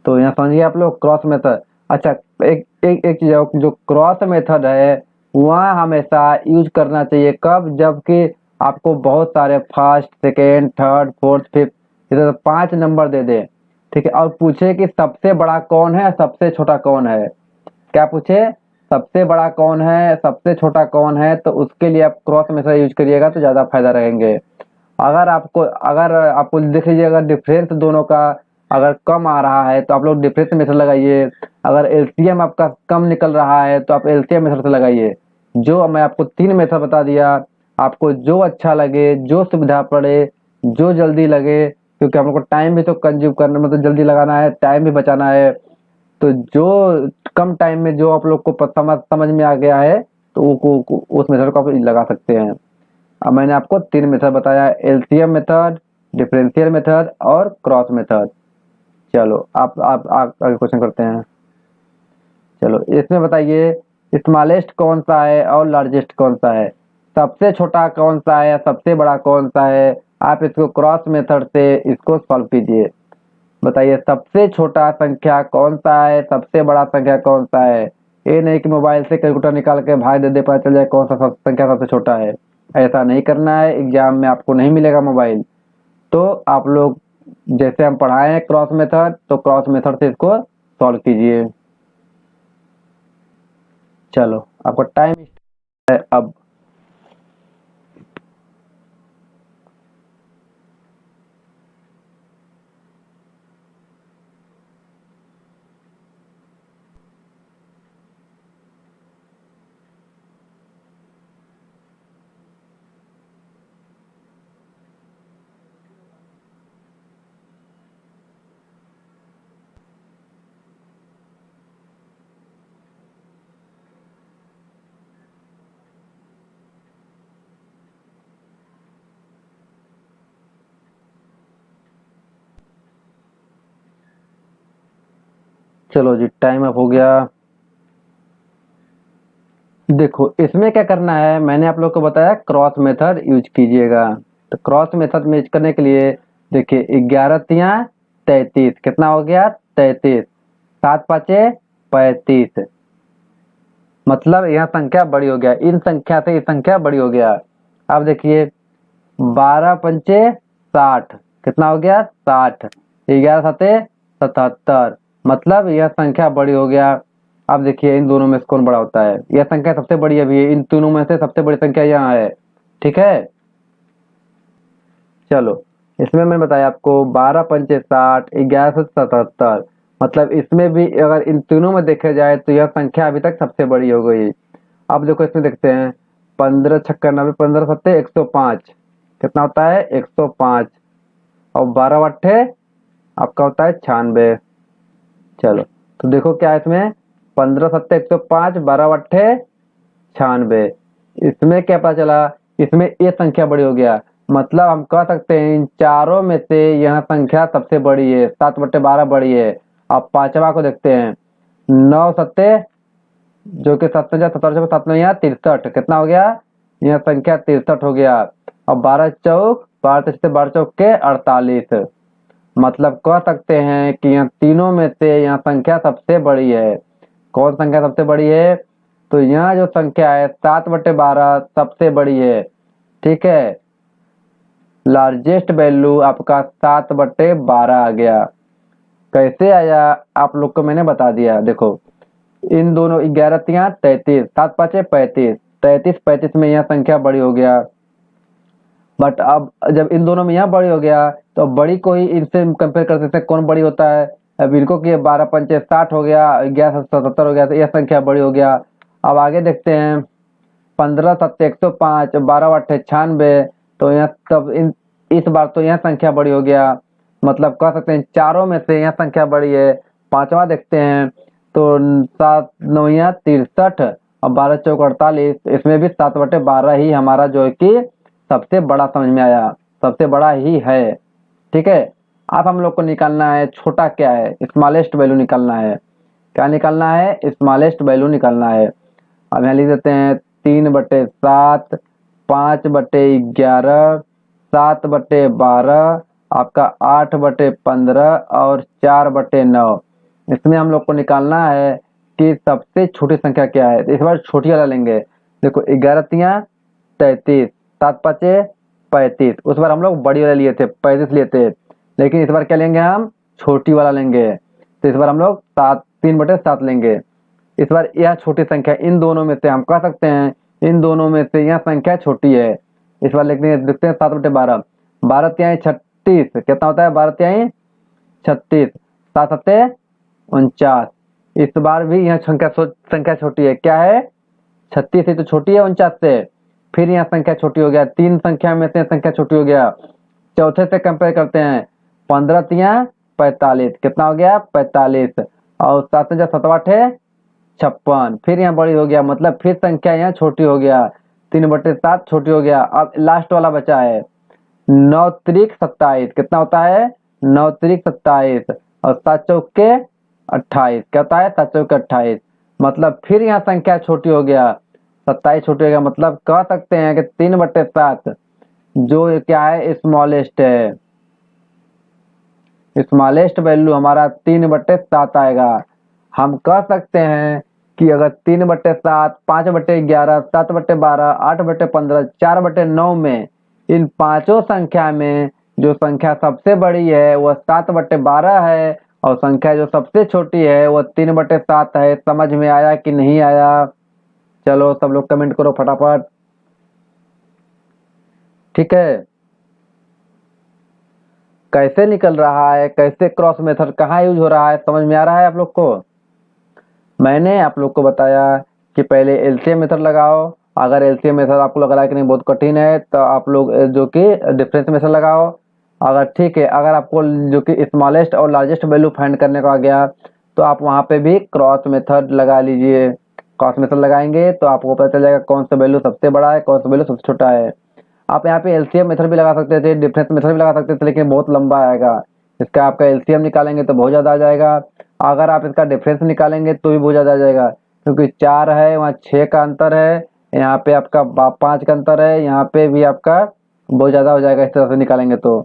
तो यहाँ समझिए आप लोग क्रॉस मेथड। अच्छा, एक एक एक चीज और, जो क्रॉस मेथड है वह हमेशा यूज करना चाहिए कब, जबकि आपको बहुत सारे first second third fourth fifth इधर 5 नंबर दे दे, ठीक है, और पूछे कि सबसे बड़ा कौन है सबसे छोटा कौन है, क्या पूछे, सबसे बड़ा कौन है सबसे छोटा कौन है, तो उसके लिए आप क्रॉस मेथड यूज करिएगा तो ज्यादा फायदा रहेंगे। अगर आपको देख लीजिए, अगर डिफरेंस दोनों का अगर कम आ रहा है तो आप लोग डिफरेंस मेथड लगाइए, अगर एलसीएम आपका कम निकल रहा है तो आप एलसीएम मेथड से लगाइए। जो मैं आपको 3 मेथड बता दिया, आपको जो अच्छा लगे, जो सुविधा पड़े, जो जल्दी लगे, क्योंकि हम लोग को टाइम भी तो कंज्यूम करना, मतलब जल्दी लगाना है, टाइम भी बचाना है, तो जो कम टाइम में जो आप लोग को समझ समझ में आ गया है तो उस मेथड को आप लगा सकते हैं। अब मैंने आपको 3 मेथड बताया, एलसीएम मेथड, डिफरेंशियल मेथड और क्रॉस मेथड। चलो आप आगे क्वेश्चन करते हैं। चलो इसमें बताइए, स्मॉलेस्ट कौन सा है और लार्जेस्ट कौन सा है, सबसे छोटा कौन सा है, सबसे बड़ा कौन सा है। आप इसको क्रॉस मेथड से इसको सॉल्व कीजिए। बताइए सबसे छोटा संख्या कौन सा है, सबसे बड़ा संख्या कौन सा है। ये नहीं कि मोबाइल से कैलकुलेटर निकाल के भाई दे दे, पता चल जाए कौन सा संख्या सबसे छोटा है। ऐसा नहीं करना है, एग्जाम में आपको नहीं मिलेगा मोबाइल। तो आप लोग जैसे हम पढ़ाए हैं क्रॉस मेथड, तो क्रॉस मेथड से इसको सॉल्व कीजिए। चलो आपका टाइम है अब। चलो जी, टाइम अप हो गया। देखो इसमें क्या करना है, मैंने आप लोग को बताया क्रॉस मेथड यूज कीजिएगा। तो क्रॉस मेथड में यूज करने के लिए देखिए 11 तिया 33, कितना हो गया 33, 7 पाँचे 35, मतलब यह संख्या बड़ी हो गया, इन संख्या से ये संख्या बड़ी हो गया। अब देखिए 12 पंचे 60, कितना हो गया 60, 11 सते 77, मतलब यह संख्या बड़ी हो गया। अब देखिए इन दोनों में से कौन बड़ा होता है, यह संख्या सबसे बड़ी अभी है, इन तीनों में से सबसे बड़ी संख्या यहाँ है, ठीक है। चलो इसमें मैंने बताया आपको 12 पंचे 60, 11 से 77, मतलब इसमें भी अगर इन तीनों में देखा जाए तो यह संख्या अभी तक सबसे बड़ी हो गई। अब देखो इसमें देखते हैं 15 छक्का 90, 15 सत्ते 105, कितना होता है 105, और 12 अट्ठे आपका होता है 96। चलो तो देखो क्या है इसमें 15 सत्ते 105, 12 अट्ठे 96, इसमें क्या पता चला, इसमें ये संख्या बड़ी हो गया, मतलब हम कह सकते हैं इन चारों में से यह संख्या सबसे बड़ी है, 7/12 बड़ी है। अब पांचवा को देखते हैं 9 सत्ते, जो कि 7 यहाँ 63, कितना हो गया, यह संख्या 63 हो गया। अब 12 चौक 12 चौक के 48, मतलब कह सकते हैं कि यह तीनों में से यह संख्या सबसे बड़ी है। कौन संख्या सबसे बड़ी है, तो यहाँ जो संख्या है 7/12 सबसे बड़ी है, ठीक है। लार्जेस्ट वैल्यू आपका 7/12 आ गया। कैसे आया आप लोग को मैंने बता दिया। देखो इन दोनों 11 तिया 33, 7 पाँचे 35, 33 में यह संख्या बड़ी हो गया। बट अब जब इन दोनों में यहाँ बड़ी हो गया तो बड़ी को ही इनसे कंपेयर कर सकते हैं कौन बड़ी होता है। अब इनको कि 12 पंचे 60 हो गया, 11 77 हो गया, तो यह संख्या बड़ी हो गया। अब आगे देखते हैं 15 सत्ते 105, 12 अट्ठे 96, तो यह तब इस बार तो यह संख्या बड़ी हो गया, मतलब कह सकते हैं चारों में से यह संख्या बड़ी है। पांचवा देखते हैं तो 7 9 63 और 12 चौक 48, इसमें भी 7/12 ही हमारा जो है कि सबसे बड़ा समझ में आया, सबसे बड़ा ही है, ठीक है। अब हम लोग को निकालना है छोटा क्या है, स्मॉलेस्ट वैल्यू निकालना है। क्या निकालना है, स्मॉलेस्ट वैल्यू निकालना है। अब यहाँ लिख देते हैं 3/7, 5/11, 7/12, आपका 8/15 और 4/9। इसमें हम लोग को निकालना है कि सबसे छोटी संख्या क्या है। इस बार छोटी वाला लेंगे। देखो 11 तिया 33, 7 पाँचे 35, उस बार हम लोग बड़ी वाला लिए थे 35 लिए थे, लेकिन इस बार क्या लेंगे हम छोटी वाला लेंगे। तो इस बार हम लोग 3/7 लेंगे। इस बार यह छोटी संख्या इन दोनों में से हम कह सकते हैं इन दोनों में से यह संख्या छोटी है। इस बार देखते हैं 7/12, 12 तिहाई 36, कितना होता है 12 तिहाई 36, 7 सत्ते 49। इस बार भी यह संख्या छोटी है, क्या है 36 से तो छोटी है 49 से। फिर यह संख्या छोटी हो गया, तीन संख्या में से संख्या छोटी हो गया। चौथे से कंपेयर करते हैं 15 तिया 45, कितना हो गया 45, और 7 7 56, फिर यहाँ बड़ी हो गया, मतलब फिर संख्या यहाँ छोटी हो गया, 3/7 छोटी हो गया। अब लास्ट वाला बचा है 9 त्रिक 27, कितना होता है 9 त्रिक 27, और 7 चौक के 28, क्या होता है 7 चौक के 28, मतलब फिर यहाँ संख्या छोटी हो गया, 27 छोटी हो गया, मतलब कह सकते हैं कि 3/7 जो क्या है स्मॉलेस्ट है। स्मॉलेस्ट वैल्यू हमारा 3/7 आएगा। हम कह सकते हैं कि अगर 3/7, 5/11, 7/12, 8/15, 4/9 में इन पांचों संख्या में जो संख्या सबसे बड़ी है वह 7/12 है, और संख्या जो सबसे छोटी है वह 3/7 है। समझ में आया कि नहीं आया? चलो सब लोग कमेंट करो फटाफट, ठीक है। कैसे निकल रहा है, कैसे क्रॉस मेथड कहाँ यूज हो रहा है, समझ में आ रहा है आप लोग को? मैंने आप लोग को बताया कि पहले एलसीएम मेथड लगाओ। अगर एलसीएम मेथड आपको लग रहा है कि नहीं बहुत कठिन है तो आप लोग जो कि डिफरेंस मेथड लगाओ। अगर ठीक है, अगर आपको जो कि स्मॉलेस्ट और लार्जेस्ट वैल्यू फाइंड करने को आ गया तो आप वहाँ पे भी क्रॉस मेथड लगा लीजिए। क्रॉस मेथड लगाएंगे तो आपको पता चल जाएगा कौन सा वैल्यू सबसे बड़ा है, कौन सा वैल्यू सबसे छोटा है। आप यहाँ पे एलसीएम मेथड भी लगा सकते थे, डिफरेंस मेथड भी लगा सकते थे, लेकिन बहुत लंबा आएगा। इसका आपका एलसीएम निकालेंगे तो बहुत ज़्यादा आ जाएगा। अगर आप इसका डिफरेंस निकालेंगे तो भी बहुत ज़्यादा आ जाएगा, क्योंकि 4 है, वहाँ 6 का अंतर है, यहाँ पे आपका 5 का अंतर है, यहाँ पे भी आपका बहुत ज़्यादा हो जाएगा इस तरह से निकालेंगे तो।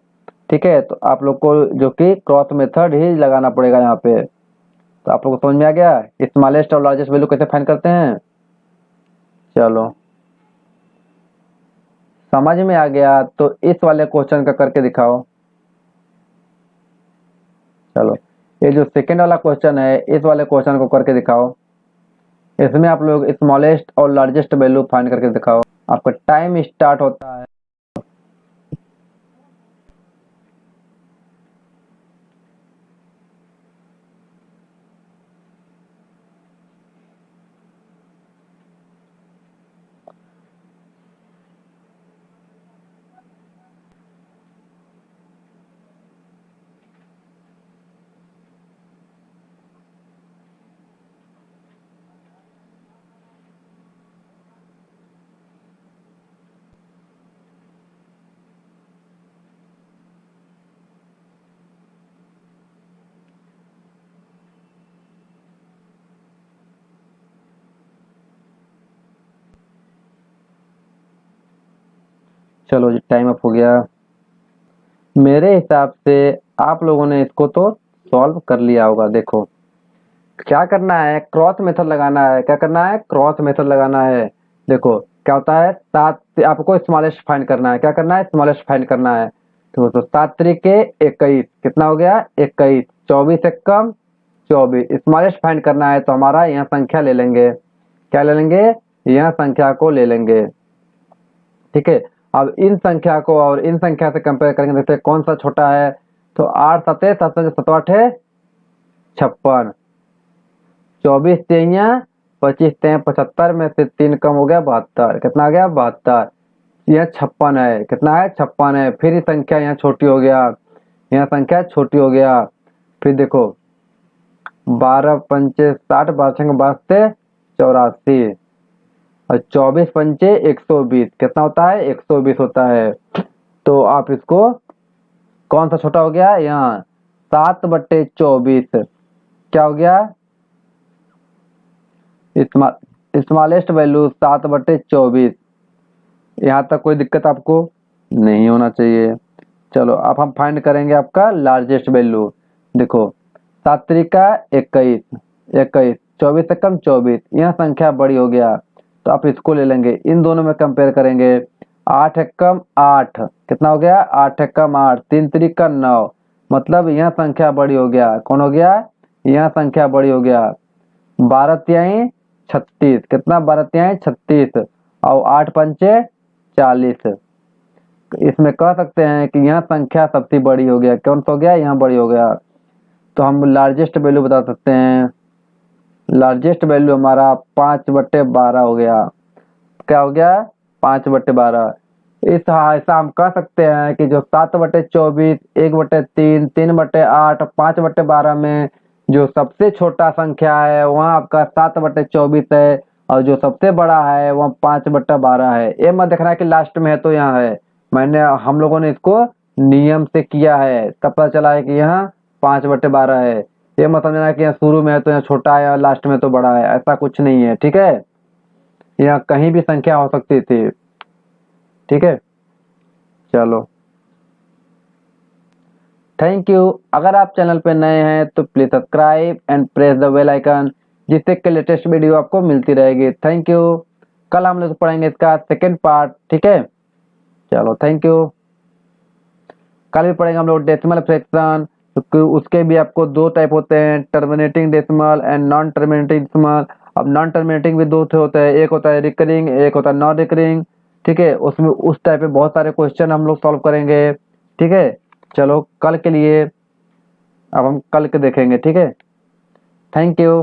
ठीक है, तो आप लोग को जो कि क्रॉस मेथड ही लगाना पड़ेगा यहाँ पे। तो आप लोग को समझ में आ गया स्मॉलेस्ट और लार्जेस्ट वैल्यू कैसे फाइंड करते हैं। चलो समझ में आ गया, तो इस वाले क्वेश्चन का करके दिखाओ। चलो ये जो सेकंड वाला क्वेश्चन है, इस वाले क्वेश्चन को करके दिखाओ। इसमें आप लोग स्मॉलेस्ट और लार्जेस्ट वैल्यू फाइंड करके दिखाओ। आपका टाइम स्टार्ट होता है। चलो जी टाइम अप हो गया। मेरे हिसाब से आप लोगों ने इसको तो सॉल्व कर लिया होगा। देखो क्या करना है, क्रॉस मेथड लगाना है। क्या करना है, क्रॉस मेथड लगाना है। देखो क्या होता है, 7 से आपको स्मॉलेस्ट फाइंड करना है। क्या करना है, स्मॉलेस्ट फाइंड करना है। तो 7 तरीके 21, कितना हो गया 21। 24 से कम 24, स्मॉलेस्ट फाइंड करना है तो हमारा यहाँ संख्या ले लेंगे। क्या ले लेंगे, यहाँ संख्या को ले लेंगे। ठीक है, अब इन संख्या को और इन संख्या से कंपेयर करेंगे, देखते हैं कौन सा छोटा है। तो 8 सते 7 7 8 है 56, 24 तेइया 25 ते 75 में से 3 कम हो गया 72, कितना आ गया 72। यह 56 है, कितना है 56 है। फिर ये संख्या यहाँ छोटी हो गया, यहाँ संख्या छोटी हो गया। फिर देखो 12 पंचे 60, 12 बासते 84 और 24 पंचे 120, कितना होता है 120 होता है। तो आप इसको कौन सा छोटा हो गया, यहाँ 7/24 क्या हो गया, स्मॉलेस्ट वैल्यू 7/24। यहाँ तक कोई दिक्कत आपको नहीं होना चाहिए। चलो अब हम फाइंड करेंगे आपका लार्जेस्ट वैल्यू। देखो 7 तरीका 21, 21 24 से कम 24, यह संख्या बड़ी हो गया तो आप इसको ले लेंगे। इन दोनों में कंपेयर करेंगे। 8 है कम 8, कितना हो गया 8 है कम 8, 3 तरीका 9, मतलब यह संख्या बड़ी हो गया। कौन हो गया, यह संख्या बड़ी हो गया। 12 तिहाई 36, कितना 12 तिहाई 36 और 8 पंचे 40। इसमें कह सकते हैं कि यह संख्या सबसे बड़ी हो गया। कौन सा हो गया, यहाँ बड़ी हो गया। तो हम लार्जेस्ट वैल्यू बता सकते हैं। लार्जेस्ट वैल्यू हमारा 5/12 हो गया। क्या हो गया 5/12। इस ऐसा हम कह सकते हैं कि जो 7/24, 1/3, 3/8, 5/12 में जो सबसे छोटा संख्या है वहाँ आपका 7/24 है, और जो सबसे बड़ा है वह 5/12 है। ये मत देखना कि लास्ट में है तो यहाँ है, हम लोगों ने इसको नियम से किया है, तब पता चला है कि यहाँ 5/12 है। ये मत समझना कि यहाँ शुरू में है तो यहाँ छोटा है और लास्ट में तो बड़ा है, ऐसा कुछ नहीं है। ठीक है, यहाँ कहीं भी संख्या हो सकती थी। ठीक है, चलो थैंक यू। अगर आप चैनल पे नए हैं तो please subscribe and press the bell icon, जिससे कि लेटेस्ट वीडियो आपको मिलती रहेगी। Thank you. कल हम लोग पढ़ेंगे इसका सेकंड पार्ट। ठीक है, चलो थैंक यू। कल भी पढ़ेंगे हम लोग डेसिमल फ्रैक्शन। उसके भी आपको 2 टाइप होते हैं, terminating decimal and non terminating decimal. अब नॉन टर्मिनेटिंग भी 2 होते हैं, एक होता है रिकरिंग, एक होता है नॉन रिकरिंग। ठीक है, उसमें उस टाइप पे बहुत सारे क्वेश्चन हम लोग सॉल्व करेंगे। ठीक है, चलो कल के लिए अब हम कल के देखेंगे। ठीक है, थैंक यू।